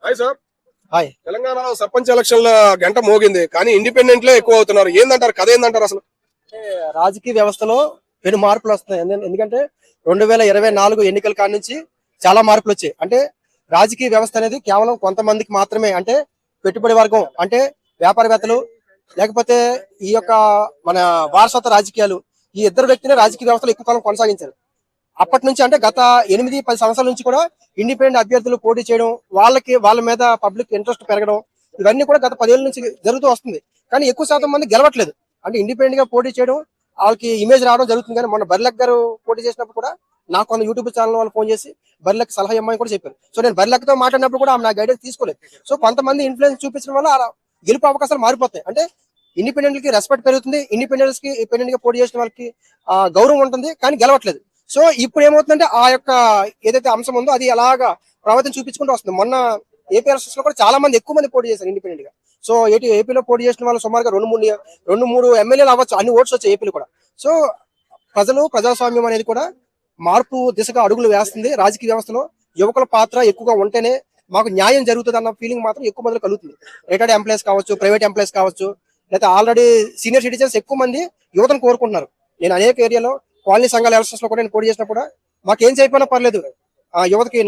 Hi sir. Hi. తెలంగాణలో సర్పంచ్ ఎలక్షన్ల గంట మోగింది, కానీ ఇండిపెండెంట్లే ఎక్కువ అవుతున్నారు. ఏందంటారు, కథ ఏందంటారు అసలు? రాజకీయ వ్యవస్థలో పెను మార్పులు వస్తున్నాయి. ఎందుకంటే 2024 ఎన్నికల కాడి నుంచి చాలా మార్పులు వచ్చాయి. అంటే రాజకీయ వ్యవస్థ అనేది కేవలం కొంతమందికి మాత్రమే, అంటే పెట్టుబడి వర్గం, అంటే వ్యాపారవేత్తలు, లేకపోతే ఈ యొక్క మన వారసత్వ రాజకీయాలు, ఈ ఇద్దరు వ్యక్తులే రాజకీయ వ్యవస్థలో ఎక్కువ కాలం కొనసాగించారు. అప్పటి నుంచి అంటే గత 8-10 సంవత్సరాల నుంచి కూడా ఇండిపెండెంట్ అభ్యర్థులు పోటీ చేయడం, వాళ్ళ మీద పబ్లిక్ ఇంట్రెస్ట్ పెరగడం, ఇవన్నీ కూడా గత 10 ఏళ్ల నుంచి జరుగుతూ వస్తుంది. కానీ ఎక్కువ శాతం మంది గెలవట్లేదు. అంటే ఇండిపెండెంట్ గా పోటీ చేయడం, వాళ్ళకి ఇమేజ్ రావడం జరుగుతుంది. కానీ మొన్న బర్లక్ గారు పోటీ చేసినప్పుడు కూడా నాకు కొంత యూట్యూబ్ ఛానల్ వాళ్ళు ఫోన్ చేసి బర్లక్ సలహా ఇమ్మని కూడా చెప్పారు. సో నేను బర్లక్ తో మాట్లాడినప్పుడు కూడా ఆమె నా గైడెన్స్ తీసుకోలేదు. సో కొంతమంది ఇన్ఫ్లుయెన్స్ చూపించడం వల్ల అలా గెలుపు అవకాశాలు మారిపోతాయి. అంటే ఇండిపెండెంట్ కి రెస్పెక్ట్ పెరుగుతుంది, ఇండిపెండెంట్ గా పోటీ చేసిన వాళ్ళకి గౌరవం ఉంటుంది, కానీ గెలవట్లేదు. సో ఇప్పుడు ఏమవుతుందంటే ఆ యొక్క ఏదైతే అంశం ఉందో అది అలాగా ప్రవర్తన చూపించుకుంటూ వస్తుంది. మొన్న ఏపీ ఎలక్షన్స్ లో కూడా చాలా మంది ఎక్కువ మంది పోటీ చేశారు ఇండిపెండెంట్ గా. సో ఏపీలో పోటీ చేసిన వాళ్ళు సుమారుగా 2-3 ఎమ్మెల్యేలు అవ్వచ్చు, అన్ని ఓట్స్ వచ్చాయి ఏపీలో కూడా. సో ప్రజాస్వామ్యం అనేది కూడా మార్పు దిశగా అడుగులు వేస్తుంది. రాజకీయ వ్యవస్థలో యువకుల పాత్ర ఎక్కువగా ఉంటేనే మాకు న్యాయం జరుగుతుంది అన్న ఫీలింగ్ మాత్రం ఎక్కువ మంది కలుగుతుంది. రిటైర్డ్ ఎంప్లాయీస్ కావచ్చు, ప్రైవేట్ ఎంప్లాయీస్ కావచ్చు, లేదా ఆల్రెడీ సీనియర్ సిటిజన్స్ ఎక్కువ మంది యువతను కోరుకుంటున్నారు. నేను అనేక ఏరియాలో కాలనీ సంఘాల ఎలక్షన్స్ లో కూడా నేను పోటీ చేసినా కూడా మాకేం చేయకపోయినా పర్లేదు, యువతకి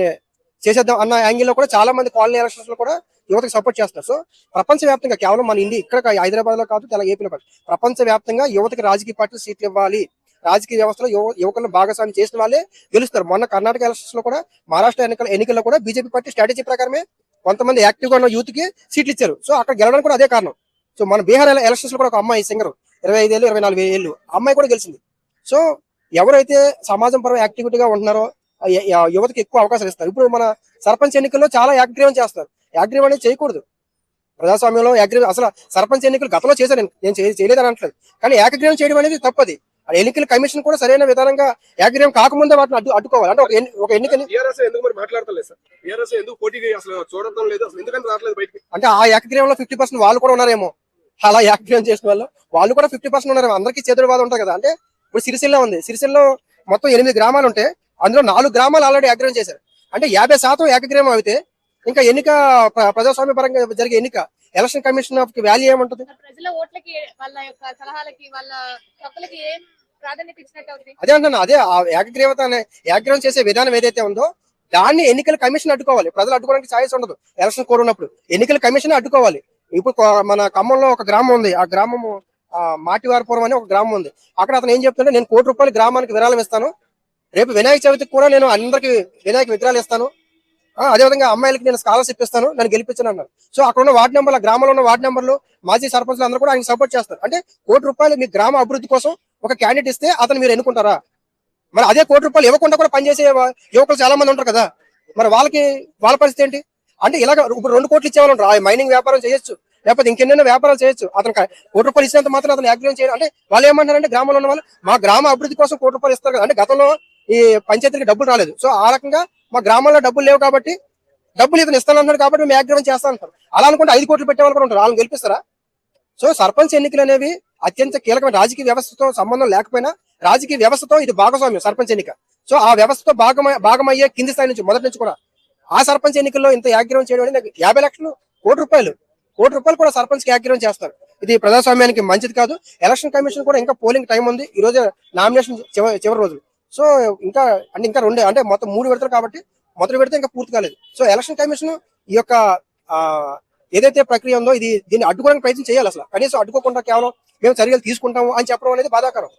చేసేద్దాం అన్న యాంగిల్ లో కూడా చాలా మంది కాలనీ ఎలక్షన్స్ లో కూడా యువతకి సపోర్ట్ చేస్తారు. సో ప్రపంచవ్యాప్తంగా కేవలం మన ఇండియా ఇక్కడ హైదరాబాద్ లో కాదు, తెలంగాణ ఏపీలో కాదు, ప్రపంచవ్యాప్తంగా యువతకి రాజకీయ పార్టీలు సీట్లు ఇవ్వాలి, రాజకీయ వ్యవస్థలో యువకులను భాగస్వామ్యం చేసిన వాళ్ళే గెలుస్తారు. మొన్న కర్ణాటక ఎలక్షన్స్ లో కూడా, మహారాష్ట్ర ఎన్నికల్లో కూడా బీజేపీ పార్టీ స్ట్రాటజీ ప్రకారమే కొంతమంది యాక్టివ్ గా ఉన్న యూత్ కి సీట్లు ఇచ్చారు. సో అక్కడ గెలవడానికి కూడా అదే కారణం. సో మన బీహార్ ఎలక్షన్స్ లో కూడా ఒక అమ్మాయి సింగర్ 25 ఏళ్ళు 24 ఏళ్ళు అమ్మాయి కూడా గెలిచింది. సో ఎవరైతే సమాజం పరంగా యాక్టివిటీగా ఉంటున్నారో యువతకి ఎక్కువ అవకాశాలు ఇస్తారు. ఇప్పుడు మన సర్పంచ్ ఎన్నికల్లో చాలా యాగ్రీవం చేస్తారు. యాగ్రీవం అనేది చేయకూడదు ప్రజాస్వామ్యంలో. యాగ్రీవం అసలు సర్పంచ్ ఎన్నికలు గతంలో చేశాను, నేను చేయలేదని అనట్లేదు, కానీ ఏకగ్రీవం చేయడం అనేది తప్పది. ఎన్నికల కమిషన్ కూడా సరైన విధానంగా ఏకగ్రీవం కాకముందే వాటిని అడ్డుకోవాలి. అంటే ఒక ఎన్నికని అంటే ఆ ఏకగ్రీవంలో 50% వాళ్ళు కూడా ఉన్నారేమో, అలా ఏకగ్రీవం చేసిన వాళ్ళు కూడా 50% ఉన్నారేమో. అందరికీ చేదురువాదం ఉంటుంది కదా. అంటే ఇప్పుడు సిరిసిల్ల ఉంది, సిరిసిల్లో మొత్తం 8 గ్రామాలు ఉంటే అందులో 4 గ్రామాలు ఆల్రెడీ ఏకగ్రీవం చేశారు. అంటే 50% ఏకగ్రీవం అయితే ఇంకా ఎన్నిక ప్రజాస్వామ్య పరంగా జరిగే ఎన్నిక ఎలక్షన్ కమిషన్ ఆఫ్ వాల్యూ ఏముంటది? అదే అంటున్నా, అదే ఏకగ్రీవం చేసే విధానం ఏదైతే ఉందో దాన్ని ఎన్నికల కమిషన్ అడ్డుకోవాలి. ప్రజలు అడ్డుకోవడానికి ఛాయిస్ ఉండదు. ఎలక్షన్ కోడ్ ఉన్నప్పుడు ఎన్నికల కమిషన్ అడ్డుకోవాలి. ఇప్పుడు మన ఖమ్మంలో ఒక గ్రామం ఉంది, ఆ గ్రామము మాటివారపురం అని ఒక గ్రామం ఉంది. అక్కడ అతను ఏం చెప్తుంటే, నేను ₹1 గ్రామానికి విరాళం ఇస్తాను, రేపు వినాయక చవితికి కూడా నేను అందరికి వినాయక విగ్రహాలు ఇస్తాను, అదేవిధంగా అమ్మాయిలకి నేను స్కాలర్షిప్ ఇస్తాను, నన్ను గెలిపించాను అన్నారు. సో అక్కడ ఉన్న వార్డు నెంబర్లు, గ్రామంలో ఉన్న వార్డు నెంబర్లు, మాజీ సర్పంచ్లు అందరూ కూడా ఆయన సపోర్ట్ చేస్తారు. అంటే ₹1 మీ గ్రామ అభివృద్ధి కోసం ఒక క్యాండిడేట్ ఇస్తే అతను మీరు ఎన్నుకుంటారా? మరి అదే ₹1 ఇవ్వకుండా కూడా పనిచేసే యువకులు చాలా మంది ఉంటారు కదా, మరి వాళ్ళ పరిస్థితి ఏంటి? అంటే ఇలాగ ఇప్పుడు 2 కోట్లు ఇచ్చేవాళ్ళు మైనింగ్ వ్యాపారం చేయొచ్చు, లేకపోతే ఇంకెన్నెన్నో వ్యాపారాలు చేయొచ్చు. అతను ₹1 ఇచ్చినంత మాత్రం అతను యాగ్రీవం చేయాలి. అంటే వాళ్ళు ఏమంటారంటే, గ్రామంలో ఉన్న వాళ్ళు మా గ్రామ అభివృద్ధి కోసం ₹1 ఇస్తారు కదా. అంటే గతంలో ఈ పంచాయతీకి డబ్బులు రాలేదు, సో ఆ రకంగా మా గ్రామంలో డబ్బులు లేవు కాబట్టి డబ్బులు ఇతను ఇస్తానన్నాడు కాబట్టి మేము యాగ్రీవం చేస్తా అంటారు. అలా అనుకుంటే 5 కోట్లు పెట్టేవాళ్ళు కూడా ఉంటారు, వాళ్ళని గెలిపిస్తారా? సో సర్పంచ్ ఎన్నికలు అనేవి అత్యంత కీలకమైన, రాజకీయ వ్యవస్థతో సంబంధం లేకపోయినా రాజకీయ వ్యవస్థతో ఇది భాగస్వామ్యం సర్పంచ్ ఎన్నిక. సో ఆ వ్యవస్థతో భాగమయ్యే కింది స్థాయి నుంచి మొదటి నుంచి కూడా ఆ సర్పంచ్ ఎన్నికల్లో ఇంత యాగ్రీవం చేయడం అనేది 50 లక్షలు, ₹1 కూడా సర్పంచ్ కి యాగ్రీవం చేస్తారు. ఇది ప్రజాస్వామ్యానికి మంచిది కాదు. ఎలక్షన్ కమిషన్ కూడా ఇంకా పోలింగ్ టైం ఉంది. ఈ రోజు నామినేషన్ చివరి రోజులు. సో ఇంకా 2 అంటే మొత్తం 3 విడతలు కాబట్టి మొదటి విడత ఇంకా పూర్తి కాలేదు. సో ఎలక్షన్ కమిషన్ ఈ యొక్క ఏదైతే ప్రక్రియ ఉందో దీన్ని అడ్డుకోవడానికి ప్రయత్నం చేయాలి. అసలు కనీసం అడ్డుకోకుండా కేవలం మేము చర్యలు తీసుకుంటాము అని చెప్పడం అనేది బాధాకరం.